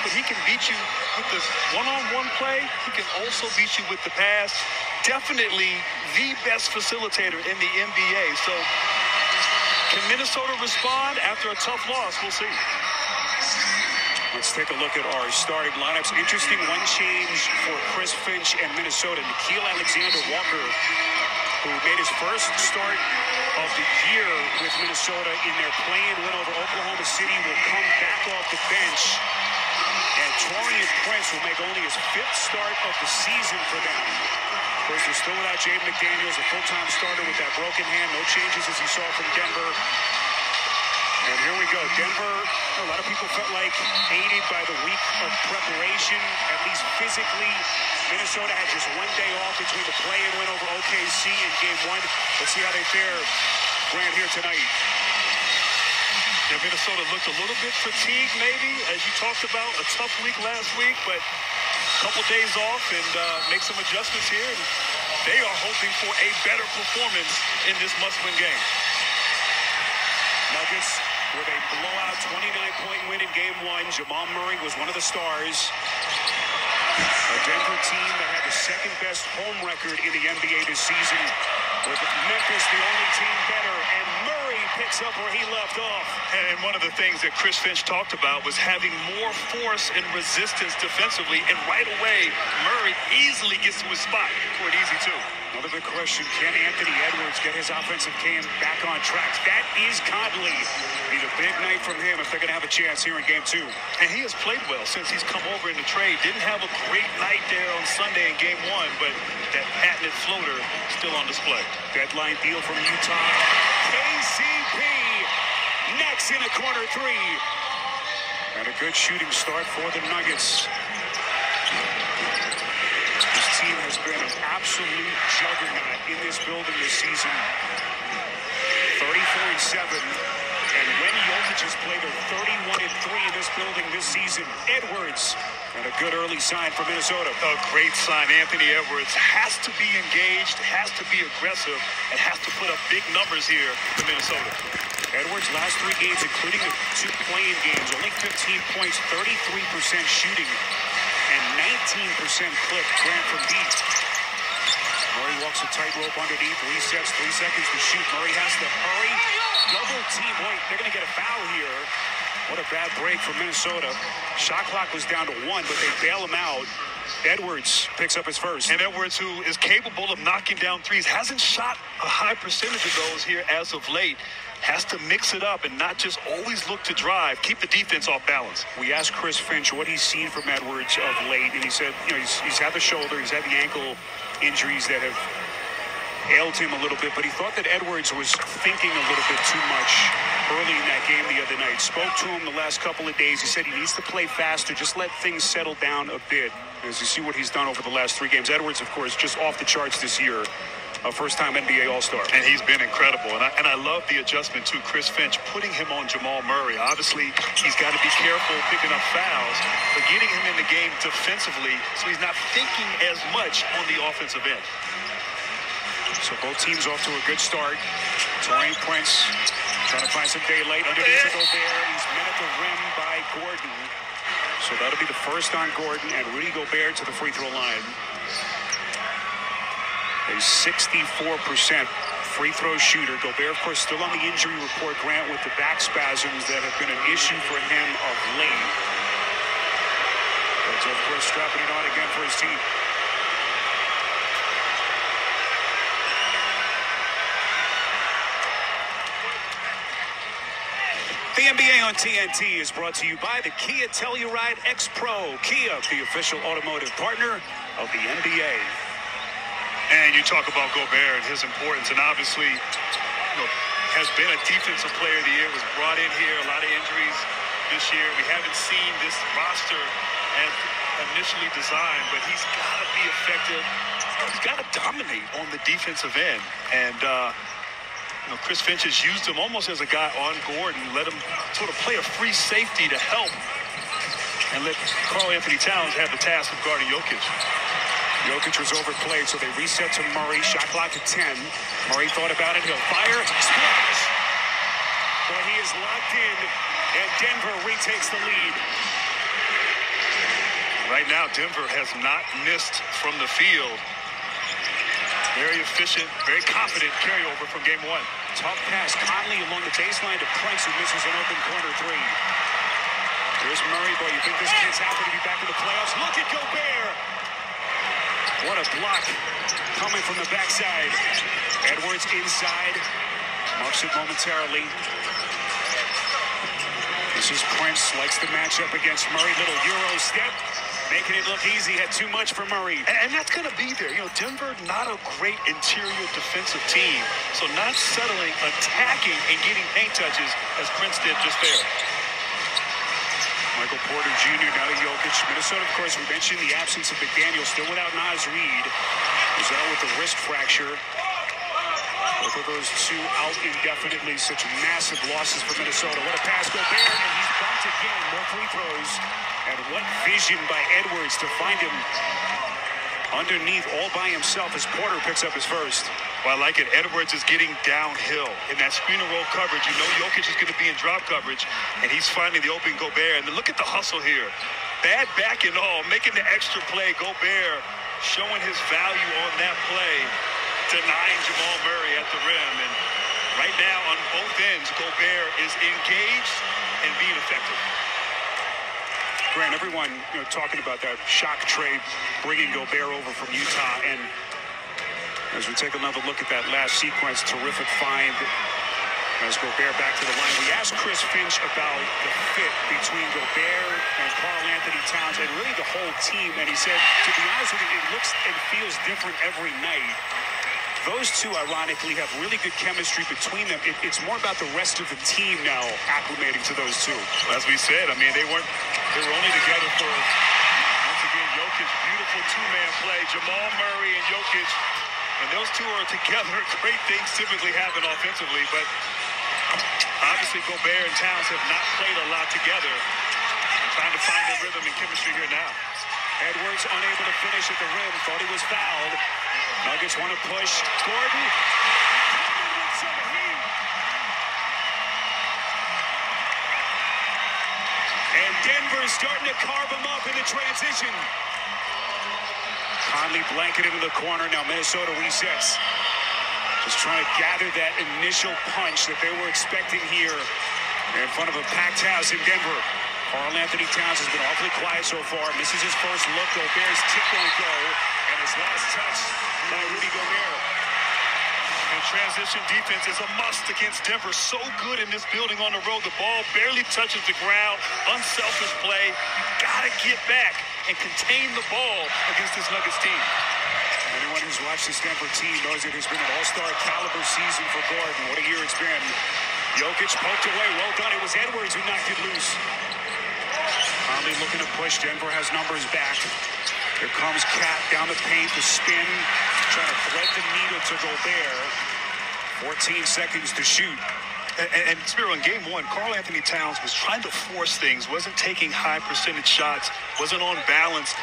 but he can beat you with the one-on-one play. He can also beat you with the pass. Definitely the best facilitator in the NBA. So can Minnesota respond after a tough loss? We'll see. Let's take a look at our starting lineups. Interesting one change for Chris Finch and Minnesota. Nickeil Alexander-Walker, who made his first start of the year with Minnesota in their play-in win over Oklahoma City, will come back off the bench. And Taurean Prince will make only his 5th start of the season for them. Of course, they're still without Jaden McDaniels, a full-time starter with that broken hand. No changes as you saw from Denver. And here we go. Denver, a lot of people felt like aided by the week of preparation, at least physically. Minnesota had just one day off between the play-in win over OKC in Game 1. Let's see how they fare, Grant, here tonight. Yeah, Minnesota looked a little bit fatigued, maybe, as you talked about. A tough week last week, but a couple days off and make some adjustments here. And they are hoping for a better performance in this must-win game. Nuggets with a blowout 29-point win in Game 1. Jamal Murray was one of the stars. A Denver team that had the second-best home record in the NBA this season, with Memphis the only team better, and Murray picks up where he left off. And one of the things that Chris Finch talked about was having more force and resistance defensively, and right away, Murray easily gets to his spot. For it easy, too. Another big question, can Anthony Edwards get his offensive game back on track? That is Conley. Be the big night from him if they're going to have a chance here in Game 2. And he has played well since he's come over in the trade. Didn't have a great night there on Sunday in Game 1, but that patented floater still on display. Deadline deal from Utah. KCP next in a corner 3. And a good shooting start for the Nuggets. This team has been an absolute juggernaut in this building this season. 34-7. And when Jokic has played, they're 31-3 in this building this season. Edwards, and a good early sign for Minnesota. A great sign. Anthony Edwards has to be engaged, has to be aggressive, and has to put up big numbers here for Minnesota. Edwards' last 3 games, including the 2 play-in games, only 15 points, 33% shooting, and 19% clip Grant from deep. Murray walks a tightrope underneath, resets, 3 seconds to shoot. Murray has to hurry. Double team. Boy, they're going to get a foul here. What a bad break for Minnesota. Shot clock was down to 1, but they bail him out. Edwards picks up his first. And Edwards, who is capable of knocking down threes, hasn't shot a high percentage of those here as of late. Has to mix it up and not just always look to drive. Keep the defense off balance. We asked Chris Finch what he's seen from Edwards of late, and he said, you know, he's had the shoulder, he's had the ankle injuries that have ailed him a little bit, but he thought that Edwards was thinking a little bit too much early in that game the other night. Spoke to him the last couple of days. He said he needs to play faster, just let things settle down a bit. As you see what he's done over the last 3 games. Edwards, of course, just off the charts this year. A first-time NBA All-Star. And he's been incredible. And I love the adjustment to Chris Finch, putting him on Jamal Murray. Obviously, he's got to be careful picking up fouls, but getting him in the game defensively so he's not thinking as much on the offensive end. So both teams off to a good start. Taurean Prince trying to find some daylight underneath to Gobert. He's met at the rim by Gordon. So that'll be the first on Gordon, and Rudy Gobert to the free throw line. A 64% free throw shooter. Gobert, of course, still on the injury report, Grant, with the back spasms that have been an issue for him of late. But, of course, strapping it on again for his team. The NBA on TNT is brought to you by the Kia Telluride X Pro. Kia, the official automotive partner of the NBA. And you talk about Gobert and his importance, and obviously, has been a defensive player of the year, was brought in here, a lot of injuries this year. We haven't seen this roster as initially designed, but he's got to be effective. He's got to dominate on the defensive end. And, Chris Finch has used him almost as a guy on Gordon, let him sort of play a free safety to help, and let Karl Anthony Towns have the task of guarding Jokic. Jokic was overplayed, so they reset to Murray. Shot clock at 10. Murray thought about it. He'll fire. Splash! But he is locked in, and Denver retakes the lead. Right now, Denver has not missed from the field. Very efficient, very confident carryover from game one. Tough pass, Conley along the baseline to Prince, who misses an open corner three. Here's Murray, boy, you think this kid's happy to be back in the playoffs? Look at Gobert! What a block coming from the backside. Edwards inside, muffs it momentarily. This is Prince, likes the matchup against Murray. Little Euro step, making it look easy. Had too much for Murray. And that's going to be there. You know, Denver, not a great interior defensive team. So not settling, attacking, and getting paint touches as Prince did just there. Michael Porter Jr., now to Jokic. Minnesota, of course, we mentioned the absence of McDaniel, still without Naz Reid. Was out with the wrist fracture. Both of those two out indefinitely. Such massive losses for Minnesota. What a pass, Gobert, and he's bumped again. More free throws. And what vision by Edwards to find him underneath all by himself as Porter picks up his first. Well, I like it. Edwards is getting downhill. In that screen and roll coverage, you know Jokic is going to be in drop coverage, and he's finding the open Gobert. And then look at the hustle here. Bad back and all, making the extra play. Gobert showing his value on that play, denying Jamal Murray at the rim. And right now, on both ends, Gobert is engaged and being effective. Grant, everyone talking about that shock trade, bringing Gobert over from Utah. And as we take another look at that last sequence, terrific find as Gobert back to the line. We asked Chris Finch about the fit between Gobert and Karl-Anthony Towns and really the whole team. And he said, to be honest with you, it looks and feels different every night. Those two, ironically, have really good chemistry between them. It's more about the rest of the team now acclimating to those two. As we said, I mean, they were only together for, once again, Jokic, beautiful two-man play. Jamal Murray and Jokic, and those two are together. Great things typically happen offensively, but obviously Gobert and Towns have not played a lot together. They're trying to find their rhythm and chemistry here now. Edwards unable to finish at the rim, thought he was fouled. Nuggets want to push. Gordon. And Denver's starting to carve him up in the transition. Conley blanketed in the corner. Now Minnesota resets. Just trying to gather that initial punch that they were expecting here in front of a packed house in Denver. Karl-Anthony Towns has been awfully quiet so far. Misses his first look. Gobert's tip won't go. And his last touch by Rudy Gobert. And transition defense is a must against Denver. So good in this building on the road. The ball barely touches the ground. Unselfish play. You've got to get back and contain the ball against this Nuggets team. Anyone who's watched this Denver team knows it has been an all-star caliber season for Gordon. What a year it's been. Jokic poked away. Well done. It was Edwards who knocked it loose. Conley looking to push. Denver has numbers back. Here comes Cat down the paint, the spin, trying to thread the needle to Gobert. 14 seconds to shoot. And Spiro, in game one, Karl-Anthony Towns was trying to force things, wasn't taking high percentage shots, wasn't on balance.